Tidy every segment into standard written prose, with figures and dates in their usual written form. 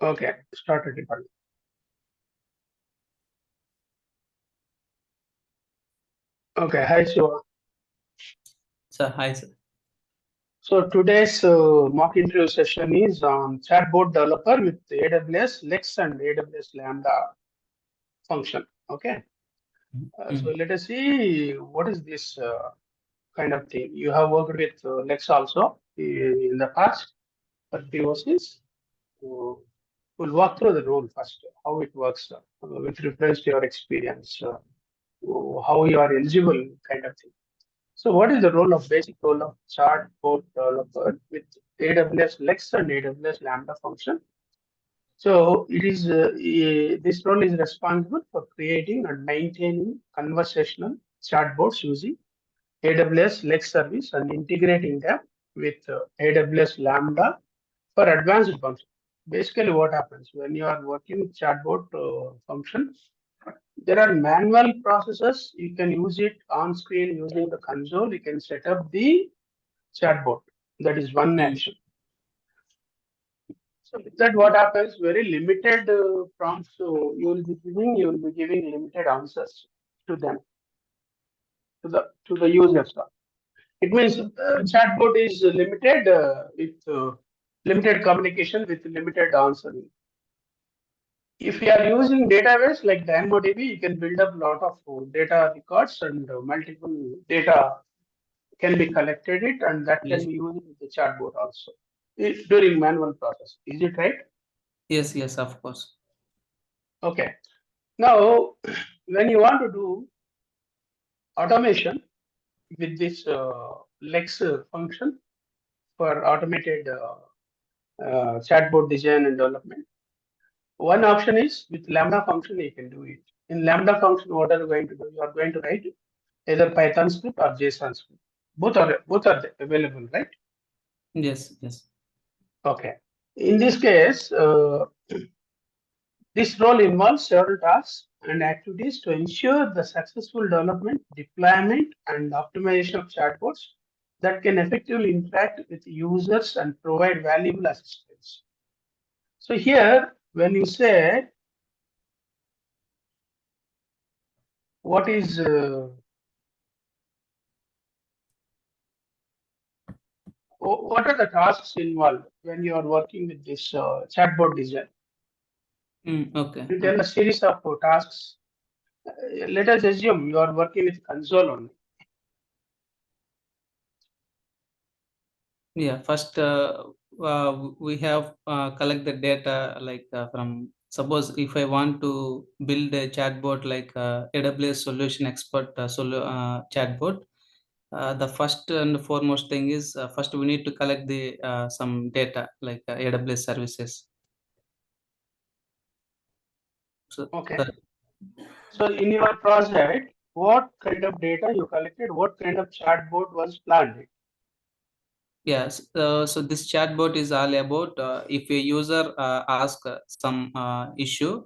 Okay, started recording. Okay, hi Shiva. So hi, sir. So today's mock interview session is on chatbot developer with AWS-Lex and AWS Lambda function. Okay, so Mm. let us see what is this kind of thing. You have worked with Lex also in the past for POCs. So we'll walk through the role first, how it works with reference to your experience, how you are eligible, kind of thing. So what is the basic role of chatbot developer with AWS Lex and AWS Lambda function? So it is this role is responsible for creating and maintaining conversational chatbots using AWS Lex service and integrating them with AWS Lambda for advanced functions. Basically, what happens when you are working with chatbot function, there are manual processes. You can use it on screen using the console. You can set up the chatbot. That is one Mm. action. So with that, what happens? Very limited prompts. So you will be giving limited answers to them, to the users. It means chatbot is limited with limited communication with limited answering. If you are using database like DynamoDB, you can build up a lot of data records and multiple data can be collected it and that can Yes, be used with the chatbot also during manual process. Is it right? yes, of course. Okay. Now, when you want to do automation with this Lex function for automated chatbot design and development, one option is with Lambda function you can do it. In Lambda function, what are you going to do? You are going to write either Python script or JSON script. Both are available, right? Yes. Okay. In this case, this role involves several tasks and activities to ensure the successful development, deployment, and optimization of chatbots that can effectively interact with users and provide valuable assistance. So here, when you say what is what are the tasks involved when you are working with this chatbot design? Okay. You tell a series of tasks. Let us assume you are working with console only. Yeah. First, we have collect the data like from suppose if I want to build a chatbot like AWS Solution Expert chatbot. The first and foremost thing is first we need to collect the some data like AWS services. So Okay. the So in your project, what kind of data you collected? What kind of chatbot was planned? Yes, so this chatbot is all about if a user asks some issue,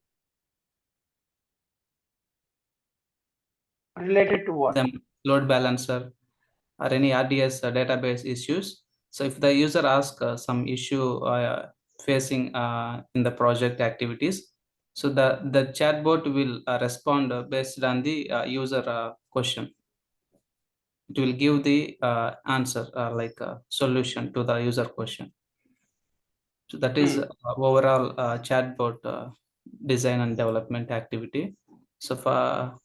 Related to what? them load balancer or any RDS database issues. So if the user asks some issue facing in the project activities, so the chatbot will respond based on the user question. It will give the answer like solution to the user question. So that is Hmm. overall chatbot design and development activity. So for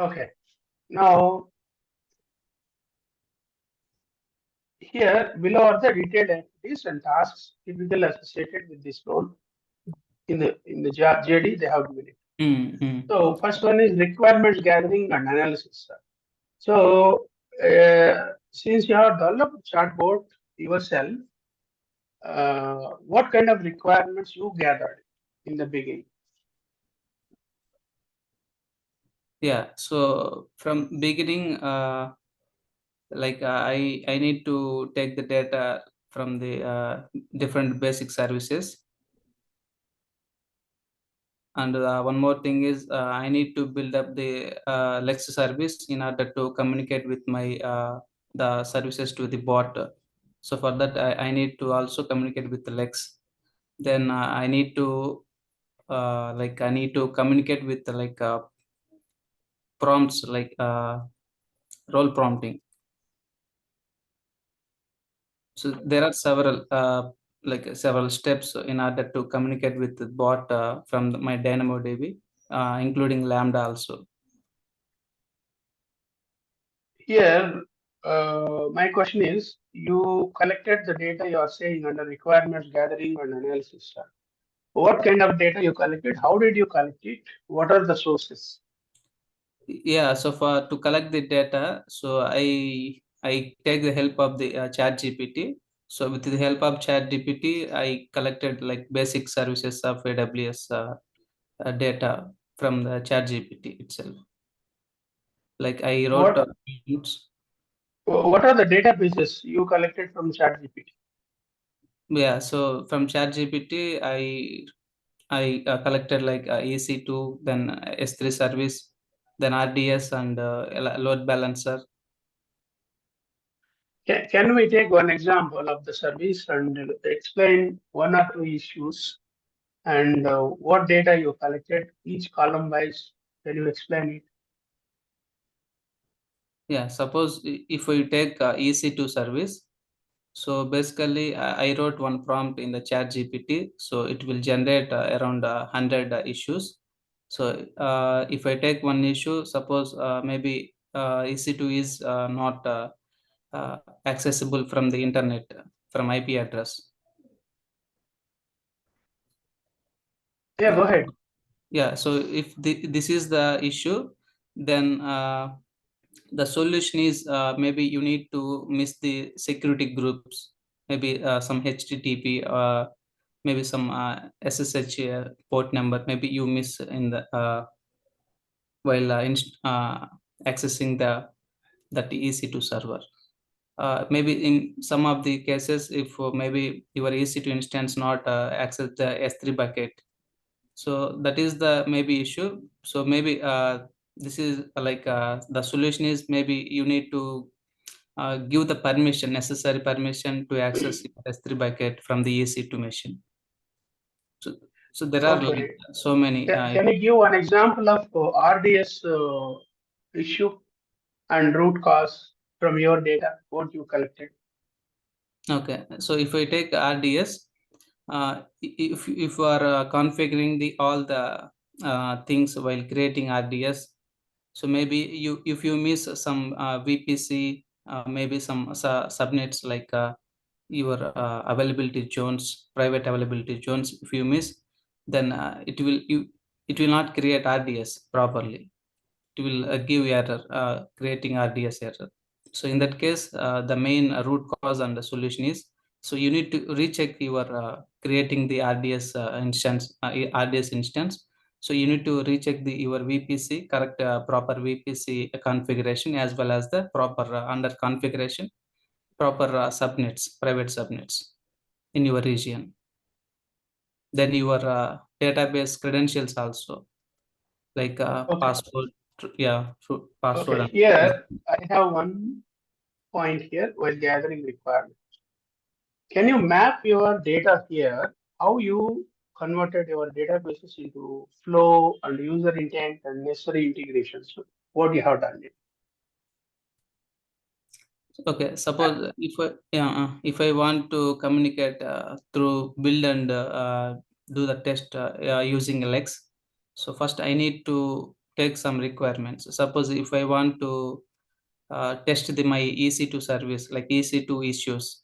Okay. Now here below are the detailed activities and tasks typically associated with this role. In the JD they have given it. So first one is requirements gathering and analysis. So since you have developed chatbot yourself, what kind of requirements you gathered in the beginning? yeah, so from beginning, like I need to take the data from the different basic services, and one more thing is I need to build up the Lex service in order to communicate with my the services to the bot. So for that, I need to also communicate with the Lex. Then I need to I need to communicate with prompts role prompting. So there are several steps in order to communicate with the bot from my DynamoDB, including Lambda also. Here, my question is, you collected the data you are saying under requirements gathering and analysis. What kind of data you collected? How did you collect it? What are the sources? Yeah, so for to collect the data, so I take the help of the Chat GPT. So with the help of Chat GPT, I collected like basic services of AWS data from the Chat GPT itself. Like I wrote What notes. what are the databases you collected from ChatGPT? Yeah, so from Chat GPT, I collected like EC2, then S3 service, then RDS and load balancer. Can we take one example of the service and explain one or two issues and what data you collected, each column wise? Can you explain it? Yeah, suppose if we take EC2 service, so basically I wrote one prompt in the Chat GPT, so it will generate around 100 issues. So if I take one issue, suppose maybe EC2 is not uh, accessible from the internet, from IP address. Yeah, go ahead. Yeah, so if this is the issue, then the solution is maybe you need to miss the security groups, maybe some HTTP, maybe some SSH port number, maybe you miss in the while accessing that EC2 server. Maybe in some of the cases, if maybe your EC2 instance not access the S3 bucket, so that is the maybe issue. So maybe this is the solution is maybe you need to give the permission, necessary permission to access S3 bucket from the EC2 machine. So, so there are like Okay. so many. Can you give an example of RDS issue and root cause from your data, what you collected? Okay, so if I take RDS, if you are configuring the all the things while creating RDS, so maybe you if you miss some VPC, maybe some subnets like your availability zones, private availability zones. If you miss, then it will not create RDS properly. It will give error, creating RDS error. So in that case, the main root cause and the solution is, so you need to recheck your creating the RDS RDS instance. So you need to recheck your VPC, correct proper VPC configuration, as well as the proper under configuration, proper subnets, private subnets in your region. Then your database credentials also, like Okay. password, yeah, password Okay. and Here I have one point here while gathering requirements. Can you map your data here? How you converted your databases into flow and user intent and necessary integrations? What you have done it. okay. Suppose if I want to communicate through build and do the test using Lex, so first I need to take some requirements. Suppose if I want to test my EC2 service, like EC2 issues.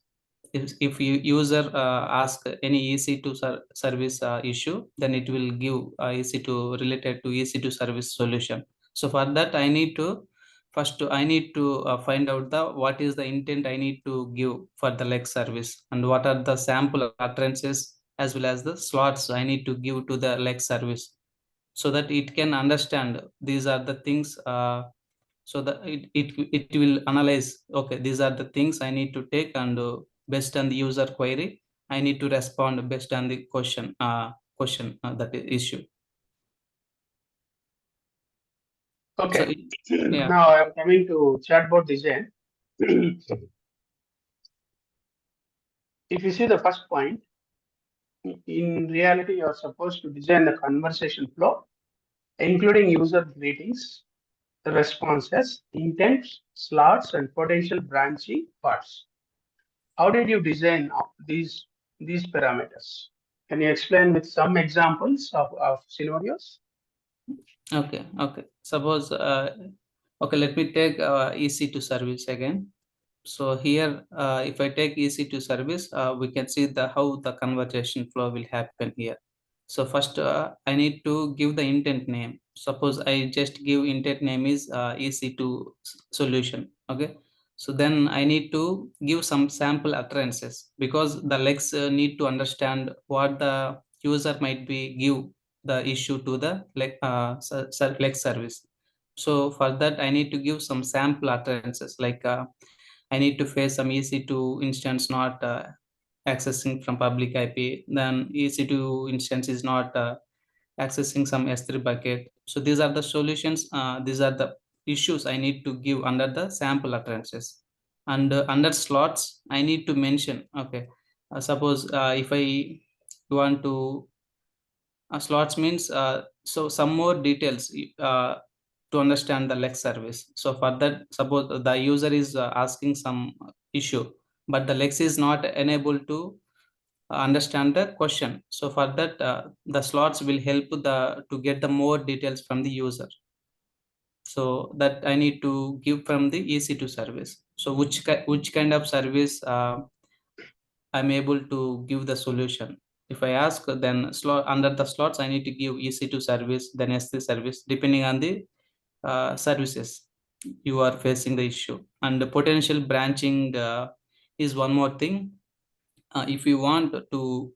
If you user ask any EC2 service issue, then it will give EC2 related to EC2 service solution. So for that, I need to find out the what is the intent I need to give for the Lex service, and what are the sample utterances as well as the slots I need to give to the Lex service, so that it can understand these are the things. So that it will analyze, okay, these are the things I need to take, and based on the user query I need to respond based on the that issue. So Okay. yeah. Now I'm coming to chatbot design. if you see the first point, in reality, you're supposed to design the conversation flow, including user greetings, responses, intents, slots, and potential branching parts. How did you design these parameters? Can you explain with some examples of scenarios? Okay. Suppose, okay, let me take EC2 service again. So here, if I take EC2 service, we can see how the conversation flow will happen here. So first, I need to give the intent name. Suppose I just give intent name is EC2 solution. Okay. So then I need to give some sample utterances, because the Lex need to understand what the user might be give the issue to the Lex service. So for that, I need to give some sample utterances, like I need to face some EC2 instance not accessing from public IP, then EC2 instance is not accessing some S3 bucket. So these are the solutions, these are the issues I need to give under the sample utterances. And under slots, I need to mention, okay, suppose if I want to, slots means, so some more details to understand the Lex service. So for that, suppose the user is asking some issue, but the Lex is not enabled to understand the question. So for that, the slots will help to get the more details from the user. So that I need to give from the EC2 service. So which kind of service I'm able to give the solution. If I ask, then slot under the slots, I need to give EC2 service, then S3 service, depending on the services you are facing the issue. And the potential branching is one more thing. If you want to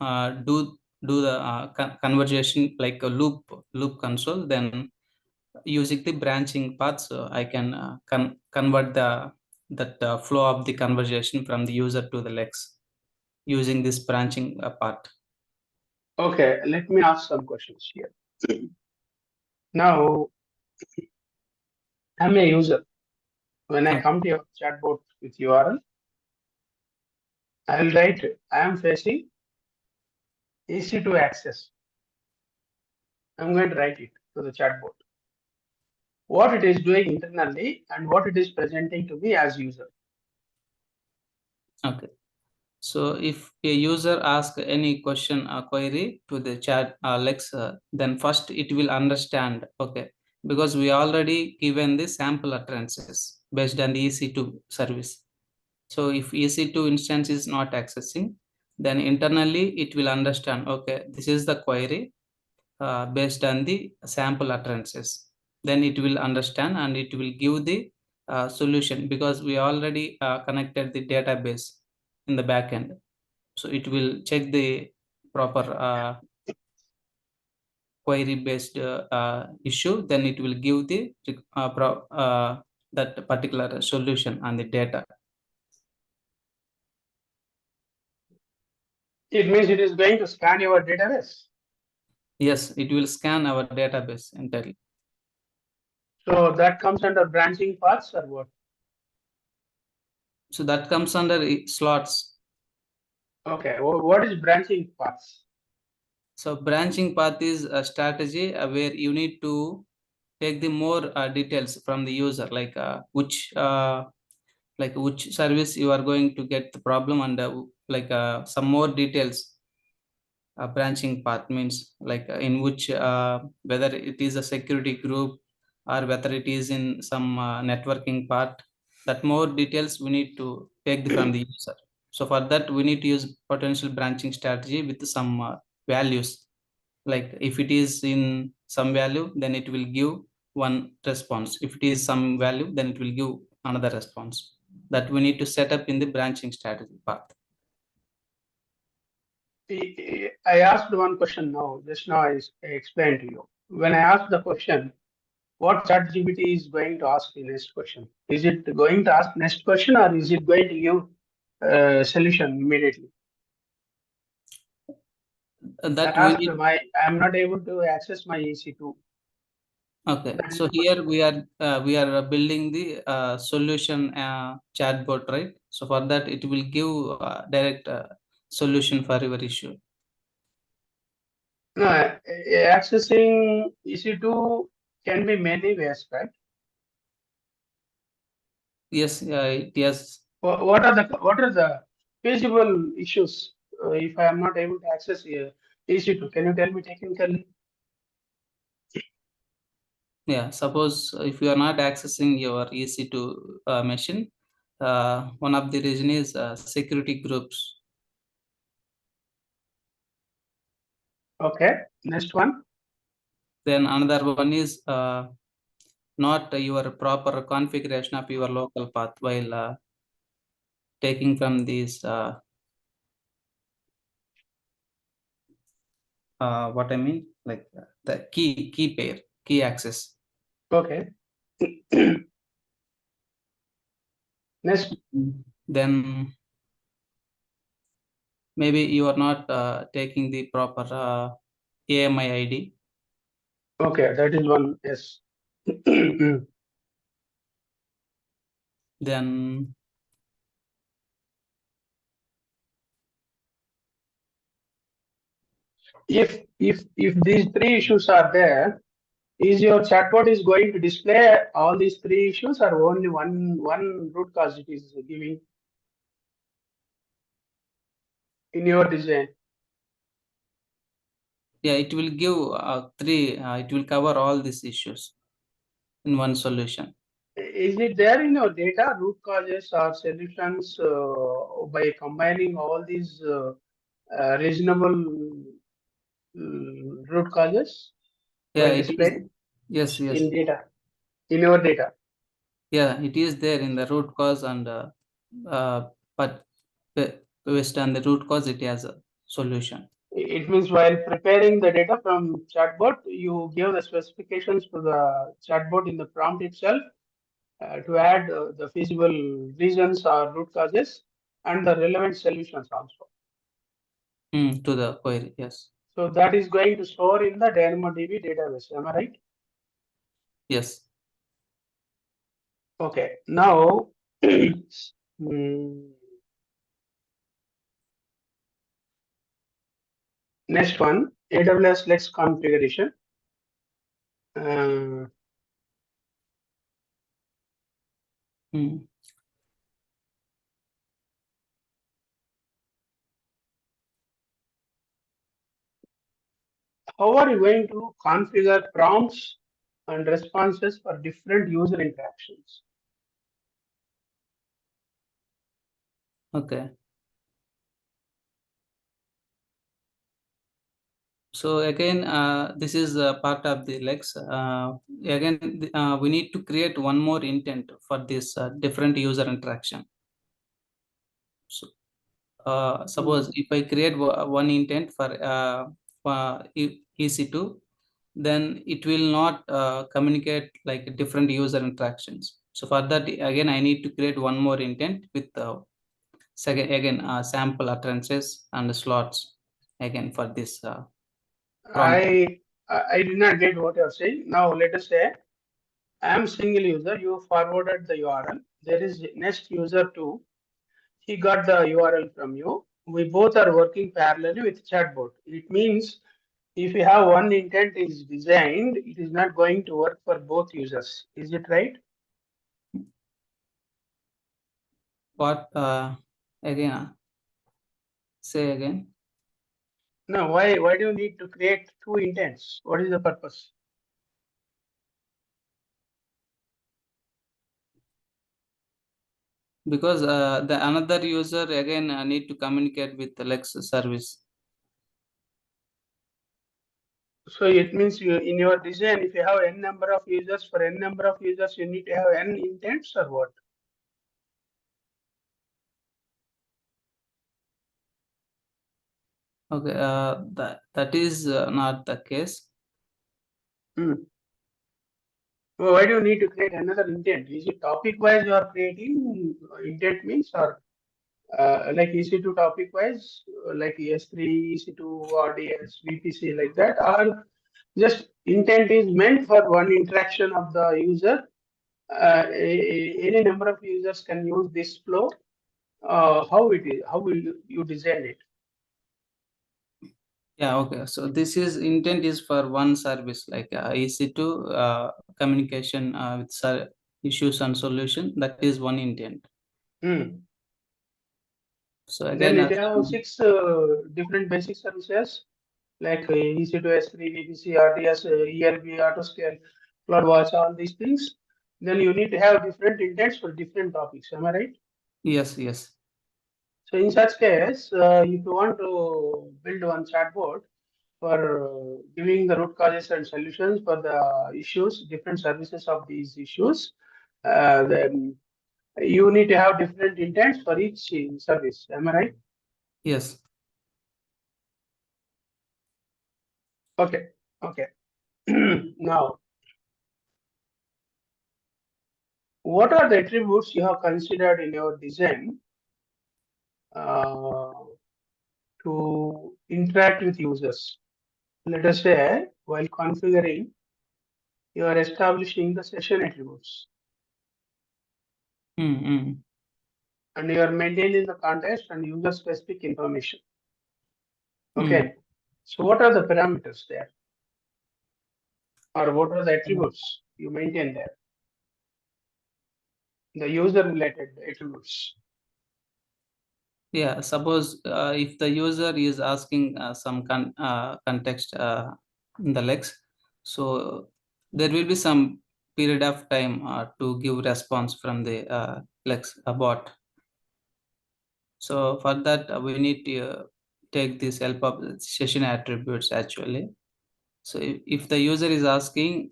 do the conversation like a loop console, then using the branching paths, I can convert that flow of the conversation from the user to the Lex using this branching part. Okay, let me ask some questions here. Now, I'm a user. When I come to your chatbot with URL, I'll write, I am facing EC2 access. I'm going to write it to the chatbot. What it is doing internally and what it is presenting to me as user. Okay. So if a user asks any question or query to the chat Alexa, then first it will understand, okay, because we already given the sample utterances based on the EC2 service. So if EC2 instance is not accessing, then internally it will understand, okay, this is the query based on the sample utterances. Then it will understand and it will give the solution, because we already connected the database in the backend. So it will check the proper query based issue, then it will give the that particular solution on the data. It means it is going to scan your database. Yes, it will scan our database entirely. So that comes under branching paths or what? So that comes under slots. Okay, what is branching paths? So branching path is a strategy where you need to take the more details from the user, like which service you are going to get the problem, and some more details. Branching path means like in which whether it is a security group or whether it is in some networking part. That more details we need to take from the user. So for that, we need to use potential branching strategy with some values. Like if it is in some value, then it will give one response. If it is some value, then it will give another response. That we need to set up in the branching strategy path. I asked one question now, just now I explained to you. When I asked the question, what ChatGPT is going to ask the next question? Is it going to ask next question or is it going to give solution immediately? That I we asked need. I'm not able to access my EC2. Okay, That so is what. here we are building the solution chatbot, right? So for that, it will give direct solution for your issue. No, accessing EC2 can be many ways, right? Yes, yes, What are the feasible issues if I am not able to access EC2? Can you tell me technically? yeah. Suppose if you are not accessing your EC2 machine, one of the reason is security groups. Okay, next one. Then another one is not your proper configuration of your local path while taking from these what I mean, like the key pair, key access. Okay, next. Then maybe you are not taking the proper AMI ID. Okay, that is one. Yes. Then If these three issues are there, is your chatbot is going to display all these three issues or only one root cause it is giving in your design? yeah, it will give three. It will cover all these issues in one solution. Is it there in your data, root causes or solutions by combining all these reasonable root causes Yeah, while it is. displayed Yes, yes. in data, in your data? Yeah, it is there in the root cause and but based on the root cause, it has a solution. It means while preparing the data from chatbot, you give the specifications to the chatbot in the prompt itself to add the feasible reasons or root causes and the relevant solutions also. To the query, yes. So that is going to store in the DynamoDB database. Am I right? Yes. Okay. Now, mm, next one, AWS-Lex configuration. Uh, Mm. how are you going to configure prompts and responses for different user interactions? Okay. So again, this is part of the Lex. Again, we need to create one more intent for this different user interaction. So, suppose if I create one intent for EC2, then it will not communicate like different user interactions. So for that, again, I need to create one more intent with second again sample utterances and slots again for this prompt. I did not get what you're saying. Now let us say I am single user. You forwarded the URL. There is next user too. He got the URL from you. We both are working parallelly with chatbot. It means if you have one intent is designed, it is not going to work for both users. Is it right? What again? Say again. No. Why do you need to create two intents? What is the purpose? Because the another user again need to communicate with the Lex service. So it means you in your design, if you have n number of users for n number of users, you need to have n intents or what? Okay, that is not the case. Hmm. Well, why do you need to create another intent? Is it topic wise you are creating intent means or like EC2 topic wise, like ES3, EC2, RDS, VPC like that, or Just intent is meant for one interaction of the user. Any number of users can use this flow. How it is? How will you design it? Yeah, okay. So this is intent is for one service, like EC2 communication with issues and solution. That is one intent. So Then again, it have 6 different basic services like EC2, S3, VPC, RDS, ELB, AutoScale, CloudWatch, all these things. Then you need to have different intents for different topics. Am I right? yes, yes. So in such case, if you want to build one chatbot for giving the root causes and solutions for the issues, different services of these issues, then you need to have different intents for each service. Am I right? Yes. Okay. Okay. Now, what are the attributes you have considered in your design uh, to interact with users? Let us say, while configuring, you are establishing the session attributes Mm-hmm. and you are maintaining the context and user specific information. Okay. So what are the parameters there? Or what are the attributes you maintain there? The user related attributes. Yeah, suppose if the user is asking some context in the Lex, so there will be some period of time to give response from the Lex bot. So for that, we need to take this help of session attributes actually. So if the user is asking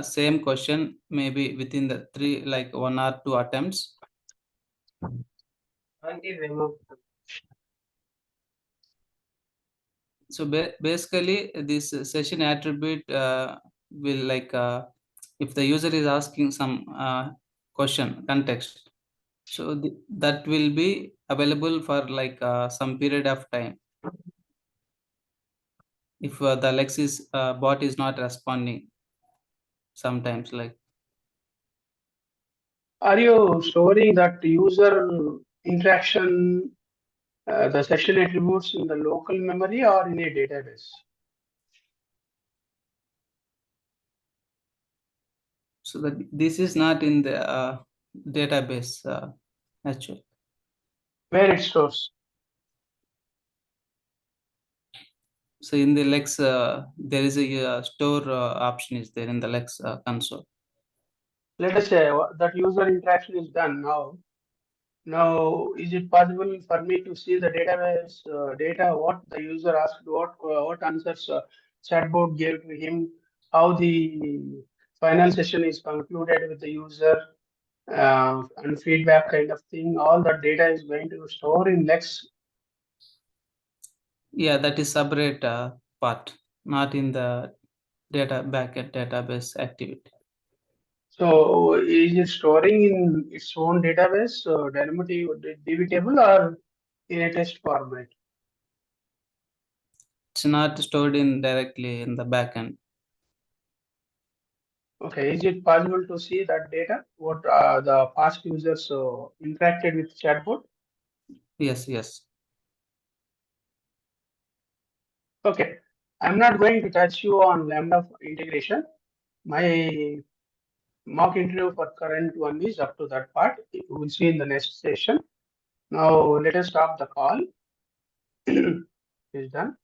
same question, maybe within the three, like 1 or 2 attempts. So basically, this session attribute will like if the user is asking some question context, so that will be available for like some period of time. If the Alexis bot is not responding, sometimes like. Are you storing that user interaction, the session attributes in the local memory or in a database? So that this is not in the database actually. Where it stores? So in the Lex, there is a store option is there in the Lex console. Let us say that user interaction is done now. Now, is it possible for me to see the database data, what the user asked, what answers chatbot gave to him, how the final session is concluded with the user, and feedback kind of thing? All that data is going to store in Lex. Yeah, that is separate part, not in the data backend database activity. So, is it storing in its own database, DB table, or in a test format? It's not stored in directly in the backend. Okay, is it possible to see that data? What the past users interacted with chatbot? Yes, yes. Okay, I'm not going to touch you on Lambda integration. My mock interview for current one is up to that part. We will see in the next session. Now let us stop the call. Is done.